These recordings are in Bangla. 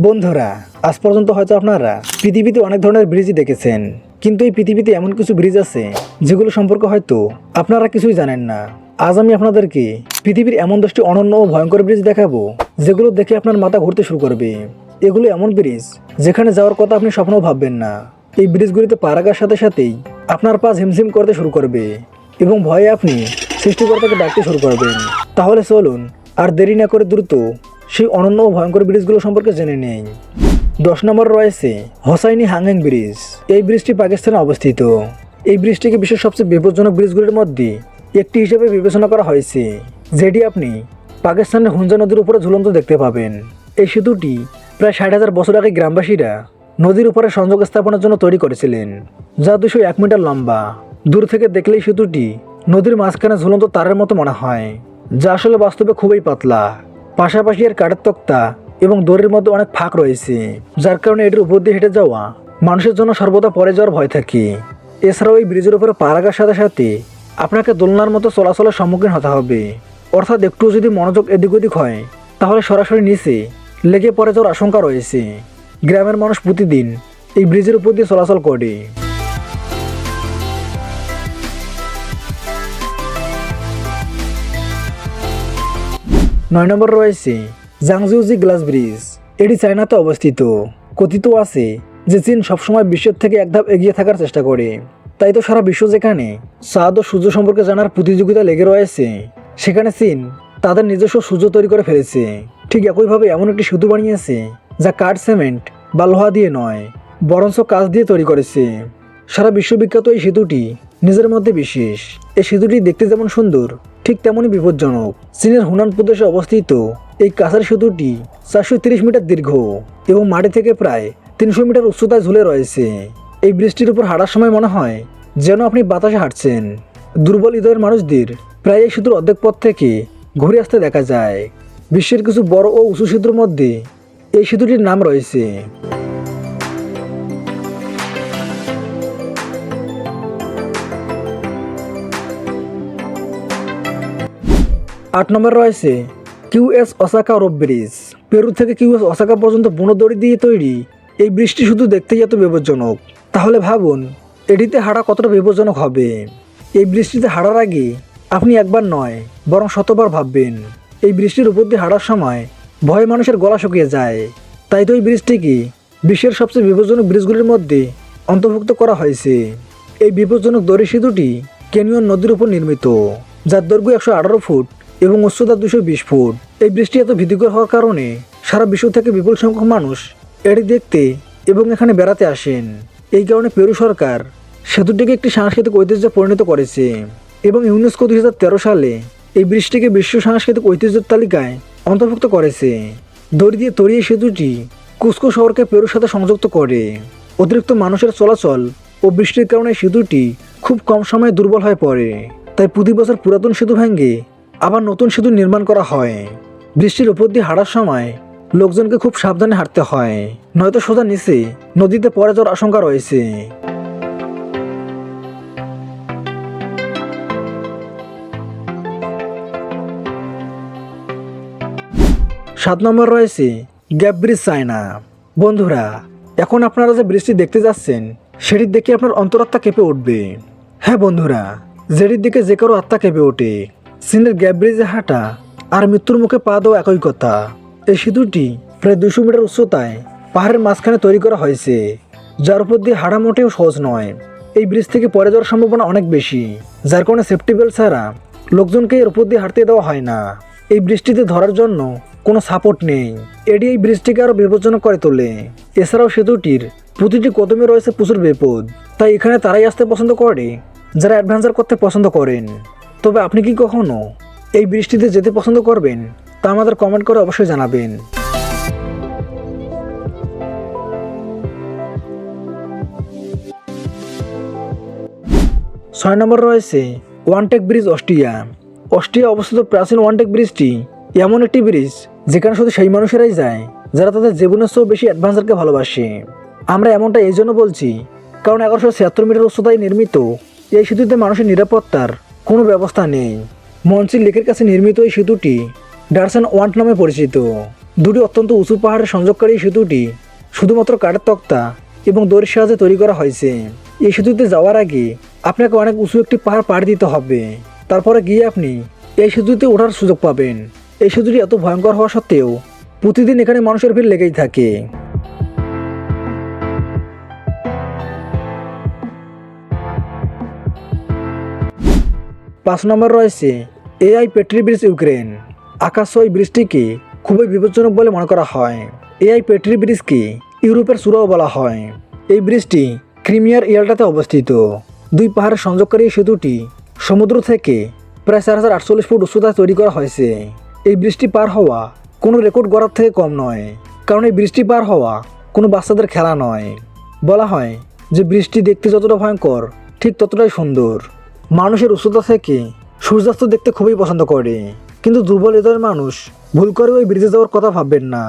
বন্ধুরা, আজ পর্যন্ত হয়তো আপনারা পৃথিবীতে অনেক ধরনের ব্রিজই দেখেছেন, কিন্তু এই পৃথিবীতে এমন কিছু ব্রিজ আছে যেগুলো সম্পর্কে হয়তো আপনারা কিছুই জানেন না। আজ আমি আপনাদেরকে পৃথিবীর এমন 10টি অনন্য ও ভয়ঙ্কর ব্রিজ দেখাবো যেগুলো দেখে আপনার মাথা ঘুরতে শুরু করবে। এগুলো এমন ব্রিজ যেখানে যাওয়ার কথা আপনি স্বপ্নেও ভাববেন না। এই ব্রিজগুলিতে পা রাখার সাথে সাথেই আপনার পা ঝিমঝিম করতে শুরু করবে এবং ভয়ে আপনি সৃষ্টিকর্তাকে ডাকতে শুরু করবেন। তাহলে চলুন আর দেরি না করে দ্রুত সেই অনন্য ও ভয়ঙ্কর ব্রিজগুলো সম্পর্কে জেনে নেই। 10 নম্বর রয়েছে হোসাইনি হাংহেং ব্রিজ। এই ব্রিজটি পাকিস্তানে অবস্থিত। এই ব্রিজটিকে বিশ্বের সবচেয়ে বিপজ্জনক ব্রিজগুলির মধ্যে একটি হিসেবে বিবেচনা করা হয়েছে, যেটি আপনি পাকিস্তানের হুঞ্জা নদীর উপরে ঝুলন্ত দেখতে পাবেন। এই সেতুটি প্রায় 60,000 বছর আগে গ্রামবাসীরা নদীর উপরে সংযোগ স্থাপনের জন্য তৈরি করেছিলেন, যা 201 মিটার লম্বা। দূর থেকে দেখলেই সেতুটি নদীর মাঝখানে ঝুলন্ত তারের মতো মনে হয়, যা আসলে বাস্তবে খুবই পাতলা। পাশাপাশি এর কাঠের তক্তা এবং দড়ির মধ্যে অনেক ফাঁক রয়েছে, যার কারণে এটির উপর দিয়ে হেঁটে যাওয়া মানুষের জন্য সর্বদা পড়ে যাওয়ার ভয় থাকে। এছাড়াও এই ব্রিজের উপরে পা রাখার সাথে সাথে আপনাকে দোলনার মতো চলাচলের সম্মুখীন হতে হবে, অর্থাৎ একটু যদি মনোযোগ এদিক ওদিক হয় তাহলে সরাসরি নিচে লেগে পড়ে যাওয়ার আশঙ্কা রয়েছে। গ্রামের মানুষ প্রতিদিন এই ব্রিজের উপর দিয়ে চলাচল করে। নয় নম্বর রয়েছে জাংজিউজি গ্লাস ব্রিজ। এটি চায়নাতে অবস্থিত। কথিত আছে যে চীন সবসময় বিশ্বের থেকে এক ধাপ এগিয়ে থাকার চেষ্টা করে। তাই তো সারা বিশ্ব যেখানে চাঁদ ও সূর্য সম্পর্কে জানার প্রতিযোগিতা লেগে রয়েছে, সেখানে চীন তাদের নিজস্ব সূর্য তৈরি করে ফেলেছে। ঠিক একইভাবে এমন একটি সেতু বানিয়েছে যা কাঠ, সিমেন্ট বা লোহা দিয়ে নয়, বরঞ্চ কাঁচ দিয়ে তৈরি করেছে। সারা বিশ্ববিখ্যাত এই সেতুটি নিজের মধ্যে বিশেষ। এই সেতুটি দেখতে যেমন সুন্দর, ঠিক তেমনই বিপজ্জনক। চীনের হুনান প্রদেশে অবস্থিত এই কাঁচের সেতুটি 430 মিটার দীর্ঘ এবং মাটি থেকে প্রায় 300 মিটার উচ্চতায় ঝুলে রয়েছে। এই ব্রিজটির উপর হাঁটার সময় মনে হয় যেন আপনি বাতাসে হাঁটছেন। দুর্বল হৃদয়ের মানুষদের প্রায় এই সেতুর অর্ধেক পথ থেকে ঘুরে আসতে দেখা যায়। বিশ্বের কিছু বড় ও উঁচু সেতুর মধ্যে এই সেতুটির নাম রয়েছে। 8 নম্বর রয়েছে QS Osaka rope bridge. Peru থেকে কিউএস ওসাকা পর্যন্ত বুনো দড়ি দিয়ে তৈরি এই ব্রিজটি শুধু দেখতেই এত বিপজ্জনক, তাহলে ভাবুন এটিতে হাঁটা কতটা বিপজ্জনক হবে। এই ব্রিজটিতে হাঁটার আগে আপনি একবার নয় বরং শতবার ভাববেন। এই ব্রিজটির উপর দিয়ে হাঁটার সময় ভয়ে মানুষের গলা শুকিয়ে যায়। তাই তো এই ব্রিজটিকে বিশ্বের সবচেয়ে বিপজ্জনক ব্রিজগুলির মধ্যে অন্তর্ভুক্ত করা হয়েছে। এই বিপজ্জনক দড়ি সেতুটি ক্যানিয়ন নদীর উপর নির্মিত, যার দৈর্ঘ্য 118 ফুট এবং উচ্চতা 220 ফুট। এই ব্রিজটি এত ভীতিকর হওয়ার কারণে সারা বিশ্ব থেকে বিপুল সংখ্যক মানুষ এটি দেখতে এবং এখানে বেড়াতে আসেন। এই কারণে পেরু সরকার সেতুটিকে একটি সাংস্কৃতিক ঐতিহ্যে পরিণত করেছে এবং ইউনেস্কো 2013 সালে এই ব্রিজটিকে বিশ্ব সাংস্কৃতিক ঐতিহ্যের তালিকায় অন্তর্ভুক্ত করেছে। দড়ি দিয়ে তৈরি এই সেতুটি কুস্কো শহরকে পেরুর সাথে সংযুক্ত করে। অতিরিক্ত মানুষের চলাচল ও বৃষ্টির কারণে সেতুটি খুব কম সময়ে দুর্বল হয়ে পড়ে। তাই প্রতি বছর পুরাতন সেতু ভেঙে আবার নতুন সেতু নির্মাণ করা হয়। বৃষ্টির উপর দিয়ে হাঁটার সময় লোকজনকে খুব সাবধানে হাঁটতে হয়, নয়তো সোজা নিচে নদীতে পড়ে যাওয়ার আশঙ্কা রয়েছে। 7 নম্বর রয়েছে গ্যাপ ব্রিজ, চায়না। বন্ধুরা, এখন আপনারা যে ব্রিজটি দেখতে যাচ্ছেন সেটি দেখে আপনার অন্তরাত্মা কেঁপে উঠবে। হ্যাঁ বন্ধুরা, যেটির দিকে যে কারো আত্মা কেঁপে ওঠে। চীনের গ্যাপ ব্রিজে হাঁটা আর মৃত্যুর মুখে পা দেওয়া একই কথা। এই সেতুটি প্রায় 200 মিটার উচ্চতায় পাহাড়ের মাঝখানে তৈরি করা হয়েছে, যার উপর দিয়ে হাঁটা মোটেও সহজ নয়। এই ব্রিজ থেকে পড়ে যাওয়ার সম্ভাবনা অনেক বেশি, যার কারণে সেফটি বেল্ট ছাড়া লোকজনকে এর উপর দিয়ে হাঁটতে দেওয়া হয় না। এই ব্রিজটিতে ধরার জন্য কোনো সাপোর্ট নেই। এটি এই ব্রিজটিকে আরও বিপজ্জনক করে তোলে। এছাড়াও সেতুটির প্রতিটি কদমে রয়েছে প্রচুর বিপদ। তাই এখানে তারাই আসতে পছন্দ করে যারা অ্যাডভেঞ্চার করতে পছন্দ করেন। তবে আপনি কি কখনো এই ব্রিজটিতে যেতে পছন্দ করবেন তা আমাদের কমেন্ট করে অবশ্যই জানাবেন। 6 নম্বর রয়েছে ওয়ানটেক ব্রিজ, অস্ট্রিয়া। অস্ট্রিয়া অবস্থিত প্রাচীন ওয়ানটেক ব্রিজটি এমন একটি ব্রিজ যেখানে শুধু সেই মানুষেরাই যায় যারা তাদের জীবনের চেয়েও বেশি অ্যাডভেঞ্চারকে ভালোবাসে। আমরা এমনটা এই জন্য বলছি কারণ 1176 মিটার উচ্চতায় নির্মিত এই সেতুতে মানুষের নিরাপত্তার কোনো ব্যবস্থা নেই। মঞ্চিল লেকের কাছে নির্মিত এই সেতুটি ডারসেন ওয়ান্ট নামে পরিচিত। দুটি অত্যন্ত উঁচু পাহাড়ের সংযোগকারী এই সেতুটি শুধুমাত্র কাঠের তক্তা এবং দড়ির সাহায্যে তৈরি করা হয়েছে। এই সেতুতে যাওয়ার আগে আপনাকে অনেক উঁচু একটি পাহাড় পাড়ি দিতে হবে, তারপরে গিয়ে আপনি এই সেতুতে ওঠার সুযোগ পাবেন। এই সেতুটি এত ভয়ঙ্কর হওয়া সত্ত্বেও প্রতিদিন এখানে মানুষের ভিড় লেগেই থাকে। 5 নম্বর রয়েছে এআই পেট্রি ব্রিজ ইউক্রেন। আকাশ এই ব্রিজটিকে খুবই বিপজ্জনক বলে মনে করা হয়। এআই পেট্রি ব্রিজকে ইউরোপের চূড়াও বলা হয়। এই ব্রিজটি ক্রিমিয়ার ইয়াল্টাতে অবস্থিত। দুই পাহাড়ের সংযোগকারী এই সেতুটি সমুদ্র থেকে প্রায় 4048 ফুট উচ্চতায় তৈরি করা হয়েছে। এই ব্রিজটি পার হওয়া কোনো রেকর্ড গড়ার থেকে কম নয়, কারণ এই ব্রিজটি পার হওয়া কোনো বাচ্চাদের খেলা নয়। বলা হয় যে ব্রিজটি দেখতে যতটা ভয়ঙ্কর ঠিক ততটাই সুন্দর। মানুষের উচ্চতা থেকে সূর্যাস্ত দেখতে খুবই পছন্দ করে, কিন্তু দুর্বল হৃদয়ের মানুষ ভুল করে ওই ব্রিজে যাওয়ার কথা ভাববেন না।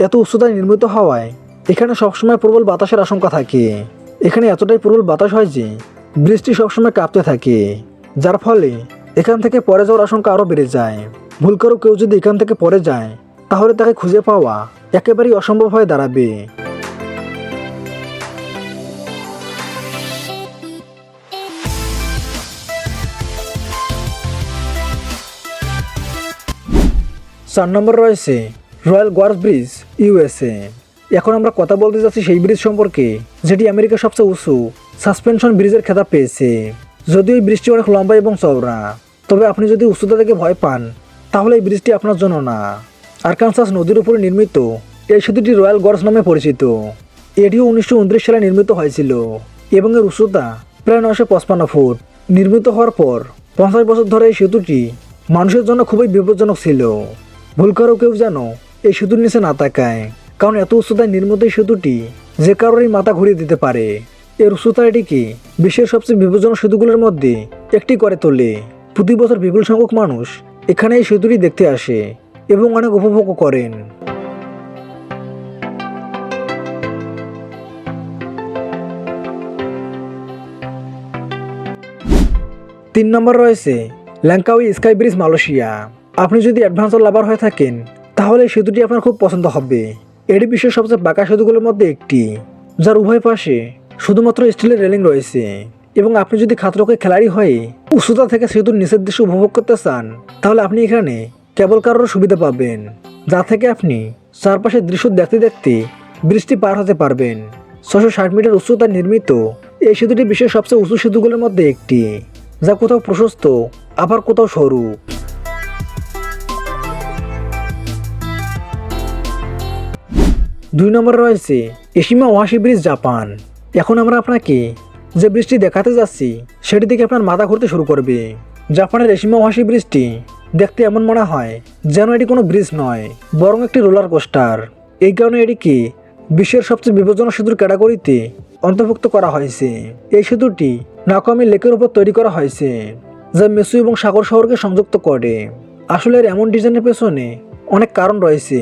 এত উচ্চতায় নির্মিত হওয়ায় এখানে সবসময় প্রবল বাতাসের আশঙ্কা থাকে। এখানে এতটাই প্রবল বাতাস হয় যে ব্রিজটি সবসময় কাঁপতে থাকে, যার ফলে এখান থেকে পড়ে যাওয়ার আশঙ্কা আরও বেড়ে যায়। ভুল করেও কেউ যদি এখান থেকে পড়ে যায় তাহলে তাকে খুঁজে পাওয়া একেবারেই অসম্ভব হয়ে দাঁড়াবে। 4 নম্বর রয়েছে রয়্যাল গর্জ ব্রিজ ইউএসএ। এখন আমরা কথা বলতে যাচ্ছি সেই ব্রিজ সম্পর্কে যেটি আমেরিকার সবচেয়ে উঁচু সাসপেনশন ব্রিজের খেতাব পেয়েছে। যদিও এই ব্রিজটি অনেক লম্বা এবং চওড়া, তবে আপনি যদি উচ্চতা থেকে ভয় পান তাহলে এই ব্রিজটি আপনার জন্য না। আরকানসাস নদীর উপরে নির্মিত এই সেতুটি রয়্যাল গর্জ নামে পরিচিত। এটিও 1929 সালে নির্মিত হয়েছিল এবং এর উচ্চতা প্রায় 955 ফুট। নির্মিত হওয়ার পর 50 বছর ধরে এই সেতুটি মানুষের জন্য খুবই বিপজ্জনক ছিল। ভুল করেও কেউ যেন এই সেতুর নিচে না তাকায়, কারণ এত উচ্চতায় নির্মিত এই সেতুটি যে কারোরই মাথা ঘুরিয়ে দিতে পারে। এর উচ্চতা এটিকে বিশ্বের সবচেয়ে বিপজ্জনক সেতুগুলোর মধ্যে একটি করে তোলে। প্রতি বছর বিপুল সংখ্যক মানুষ এখানে এই সেতুটি দেখতে আসে এবং অনেক উপভোগ করেন। 3 নম্বর রয়েছে ল্যাঙ্কাউই স্কাই ব্রিজ মালয়েশিয়া। আপনি যদি অ্যাডভেঞ্চার লাভার হয়ে থাকেন তাহলে এই সেতুটি আপনার খুব পছন্দ হবে। এটি বিশ্বের সবচেয়ে বাঁকা সেতুগুলোর মধ্যে একটি, যার উভয় পাশে শুধুমাত্র স্টিলের রেলিং রয়েছে। এবং আপনি যদি খাতরকে খেলাড়ি হয়ে উচ্চতা থেকে সেতুর নিচের দৃশ্য উপভোগ করতে চান তাহলে আপনি এখানে কেবল কারোর সুবিধা পাবেন, যা থেকে আপনি চারপাশের দৃশ্য দেখতে দেখতে ব্রিজটি পার হতে পারবেন। 660 মিটার উচ্চতায় নির্মিত এই সেতুটি বিশ্বের সবচেয়ে উঁচু সেতুগুলোর মধ্যে একটি, যা কোথাও প্রশস্ত আবার কোথাও সরু। 2 নম্বরে রয়েছে এশিমা ওয়াশি ব্রিজ জাপান। এখন আমরা আপনাকে যে ব্রিজটি দেখাতে যাচ্ছি সেটি থেকে আপনার মাথা ঘুরতে শুরু করবে। জাপানের এশিমা ওয়াশি ব্রিজটি দেখতে এমন মনে হয় যেন এটি কোনো ব্রিজ নয়, বরং একটি রোলার কোস্টার। এই কারণে এটিকে বিশ্বের সবচেয়ে বিপজ্জনক সেতুর ক্যাটাগরিতে অন্তর্ভুক্ত করা হয়েছে। এই সেতুটি নাকামি লেকের উপর তৈরি করা হয়েছে, যা মেসু এবং সাগর শহরকে সংযুক্ত করে। আসলে এর এমন ডিজাইনের পেছনে অনেক কারণ রয়েছে।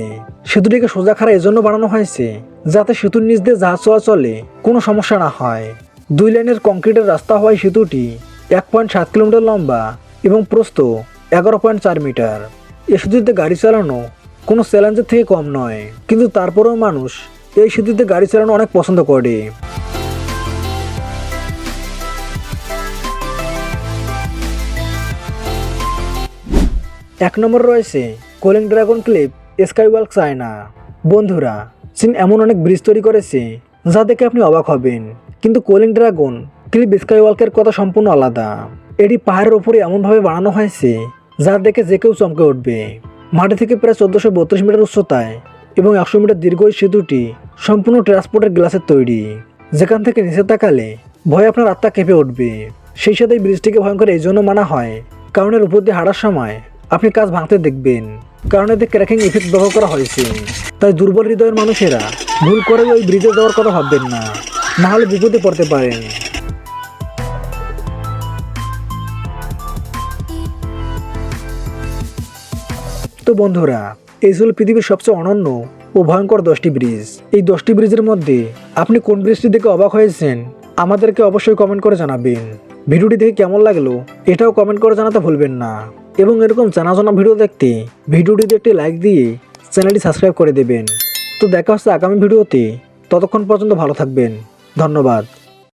সেতুটিকে সোজা খাড়া এজন্য বানানো হয়েছে যাতে সেতুর নিচ দিয়ে জাহাজ চলাচলে কোনো সমস্যা না হয়। 2 লাইনের কংক্রিটের রাস্তা হওয়ায় সেতুটি 1.7 কিলোমিটার লম্বা এবং প্রস্থ 11.4 মিটার। এই সেতুতে গাড়ি চালানো কোনো চ্যালেঞ্জের থেকে কম নয়, কিন্তু তারপরেও মানুষ এই সেতুতে গাড়ি চালানো অনেক পছন্দ করে। 1 নম্বর রয়েছে কোলিং ড্রাগন ক্লিফ স্কাইওয়াক চায়না। বন্ধুরা, চীন এমন অনেক ব্রিজ তৈরি করেছে যা দেখে আপনি অবাক হবেন, কিন্তু কোলিং ড্রাগন ক্লিফ স্কাইওয়াকের কথা সম্পূর্ণ আলাদা। এটি পাহাড়ের উপরে এমনভাবে বানানো হয়েছে যা দেখে যে কেউ চমকে উঠবে। মাটি থেকে প্রায় 1432 মিটার উচ্চতায় এবং 100 মিটার দীর্ঘ এই সেতুটি সম্পূর্ণ ট্রান্সপোর্টের গ্লাসের তৈরি, যেখান থেকে নিচে তাকালে ভয়ে আপনার আত্মা কেঁপে উঠবে। সেই সাথে এই ব্রিজটিকে ভয়ঙ্কর এই জন্য মানা হয় কারণ এর উপর দিয়ে হাঁটার সময় আপনি কাজ ভাঙতে দেখবেন, কারণ এতে ক্র্যাকিং ইফেক্ট ব্যবহার করা হয়েছে। তাই দুর্বল হৃদয়ের মানুষেরা ভুল করে ওই ব্রিজে যাওয়ার কথা ভাববেন না, নাহলে বিপদে পড়তে পারেন। তো বন্ধুরা, এই ছিল পৃথিবীর সবচেয়ে অনন্য ও ভয়ঙ্কর 10টি ব্রিজ। এই 10টি ব্রিজের মধ্যে আপনি কোন ব্রিজটি দেখে অবাক হয়েছেন আমাদেরকে অবশ্যই কমেন্ট করে জানাবেন। ভিডিওটি দেখে কেমন লাগলো এটাও কমেন্ট করে জানাতে ভুলবেন না। এবং এরকম জানা ভিডিও দেখতে ভিডিওটিতে একটি লাইক দিয়ে চ্যানেলটি সাবস্ক্রাইব করে দেবেন। তো দেখা হচ্ছে আগামী ভিডিওতে। ততক্ষণ পর্যন্ত ভালো থাকবেন। ধন্যবাদ।